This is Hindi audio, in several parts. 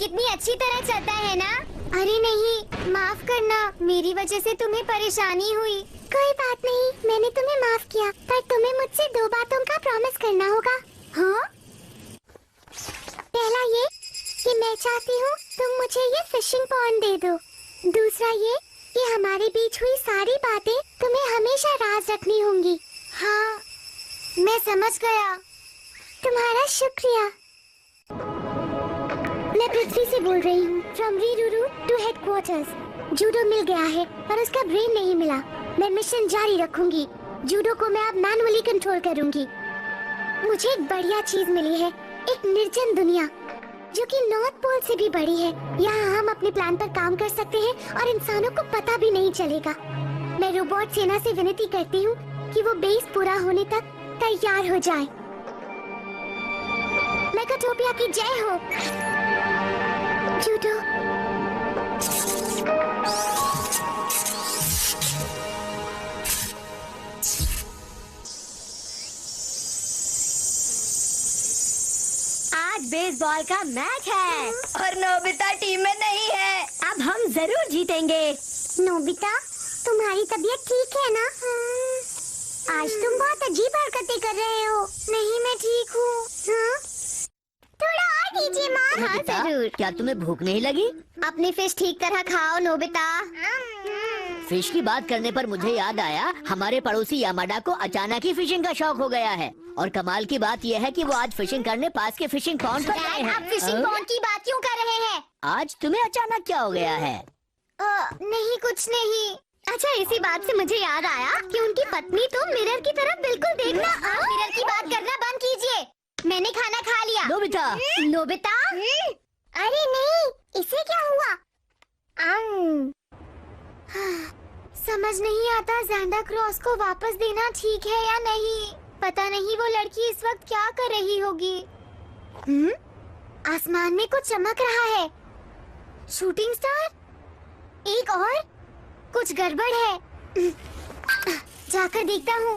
कितनी अच्छी तरह चलता है ना। अरे नहीं, माफ करना, मेरी वजह से तुम्हें परेशानी हुई। कोई बात नहीं, मैंने तुम्हें माफ किया, पर तुम्हें मुझसे 2 बातों का प्रॉमिस करना होगा। हाँ? पहला ये कि मैं चाहती हूँ तुम मुझे ये फिशिंग पॉन्ड दे दो। दूसरा ये कि हमारे बीच हुई सारी बातें तुम्हें हमेशा राज रखनी होंगी। हाँ, मैं समझ गया। तुम्हारा शुक्रिया। मैं पृथ्वी से बोल रही हूँ, फ्रॉम रीरुरू टू हेडक्वार्टर्स। जूडो मिल गया है पर उसका ब्रेन नहीं मिला। मैं मिशन जारी रखूंगी। जूडो को मैं अब मैनुअली कंट्रोल करूंगी। मुझे एक बढ़िया चीज मिली है, एक निर्जन दुनिया जो कि नॉर्थ पोल से भी बड़ी है। यहाँ हम अपने प्लान पर काम कर सकते हैं और इंसानों को पता भी नहीं चलेगा। मैं रोबोट सेना से विनती करती हूँ कि वो बेस पूरा होने तक तैयार हो जाए। मेगाटोपिया की जय हो। जूडो। आज बेसबॉल का मैच है और नोबिता टीम में नहीं है। अब हम जरूर जीतेंगे। नोबिता, तुम्हारी तबीयत ठीक है ना? आज तुम बहुत अजीब हरकतें कर रहे हो। नहीं, मैं ठीक हूँ। हाँ? थोड़ा और दीजिए माँ। हाँ जरूर। क्या तुम्हें भूख नहीं लगी? अपनी फिश ठीक तरह खाओ नोबिता। फिश की बात करने पर मुझे याद आया, हमारे पड़ोसी यामाडा को अचानक ही फिशिंग का शौक हो गया है। और कमाल की बात यह है कि वो आज फिशिंग करने पास के फिशिंग पॉन्ड पर गए हैं। आप फिशिंग पॉन्ड की बात क्यों कर रहे हैं? आज तुम्हें अचानक क्या हो गया है? नहीं, कुछ नहीं। अच्छा, इसी बात से मुझे याद आया कि उनकी पत्नी तो मिरर की तरफ बिल्कुल देखना। आप मिरर की बात करना बंद कीजिए। मैंने खाना खा लिया। नोबिता। नोबिता? अरे नहीं, इसे क्या हुआ? समझ नहीं आता ज़ैंडा क्रॉस को वापस देना ठीक है या नहीं। पता नहीं वो लड़की इस वक्त क्या कर रही होगी। आसमान में कुछ चमक रहा है। Shooting star? एक और? कुछ गड़बड़ है। जाकर देखता हूँ।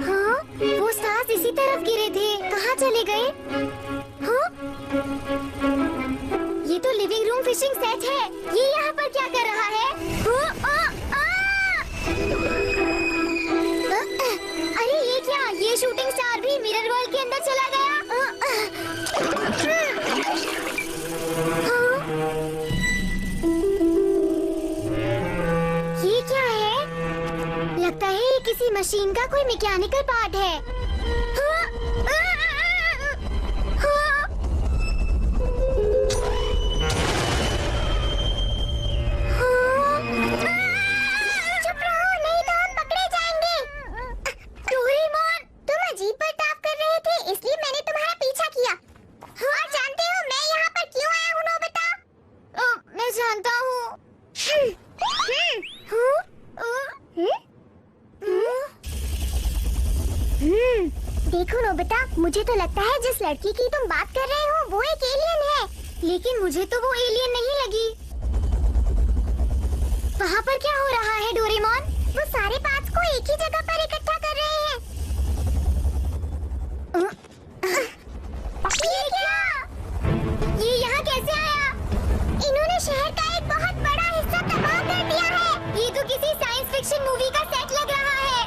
हाँ, वो स्टार्स इसी तरफ गिरे थे। कहाँ चले गए? हाँ? ये तो लिविंग रूम फिशिंग सेट है। ये यहाँ पर क्या कर रहा है? अरे ये क्या? ये शूटिंग स्टार भी मिरर वर्ल्ड के अंदर चला गया। ये क्या है? लगता है ये किसी मशीन का कोई मैकेनिकल पार्ट है। चुप रहो, नहीं तो हम पकड़े जाएंगे। डोरेमोन, तुम अजीब बर्ताव कर रहे थे, इसलिए मैंने तुम्हारा पीछा किया। और जानते हो मैं यहाँ पर क्यों आया हूँ नोबिता? मैं जानता हूँ। देखो नोबिता, मुझे तो लगता है जिस लड़की की तुम बात कर रहे हो वो एक एलियन है, लेकिन मुझे तो वो एलियन नहीं लगी। वहाँ पर क्या हो रहा है डोरेमोन? वो सारे पार्ट्स को एक ही जगह पर इकट्ठा कर रहे हैं। ये क्या? ये यहाँ कैसे आया? इन्होंने शहर का एक बहुत बड़ा हिस्सा तबाह कर दिया है। ये तो किसी साइंस फिक्शन मूवी का सेट लग रहा है।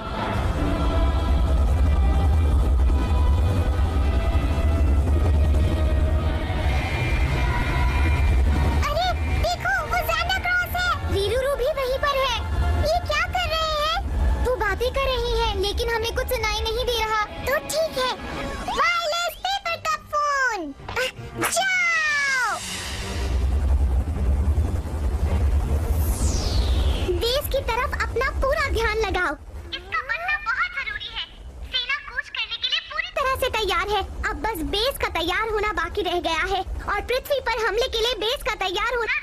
अरे देखो, वो ज़ैंडा क्रॉस है। रीरुरू भी वहीं पर है। ये क्या कर रहे हैं? वो बातें कर रही है, लेकिन हमें कुछ सुनाई नहीं दे रहा। तो ठीक है। Wireless paper cup phone. जाओ। देश की तरफ अपना पूरा ध्यान लगाओ। इसका बनना बहुत जरूरी है। सेना कूच करने के लिए पूरी तरह से तैयार है। अब बस बेस का तैयार होना बाकी रह गया है और पृथ्वी पर हमले के लिए बेस का तैयार होना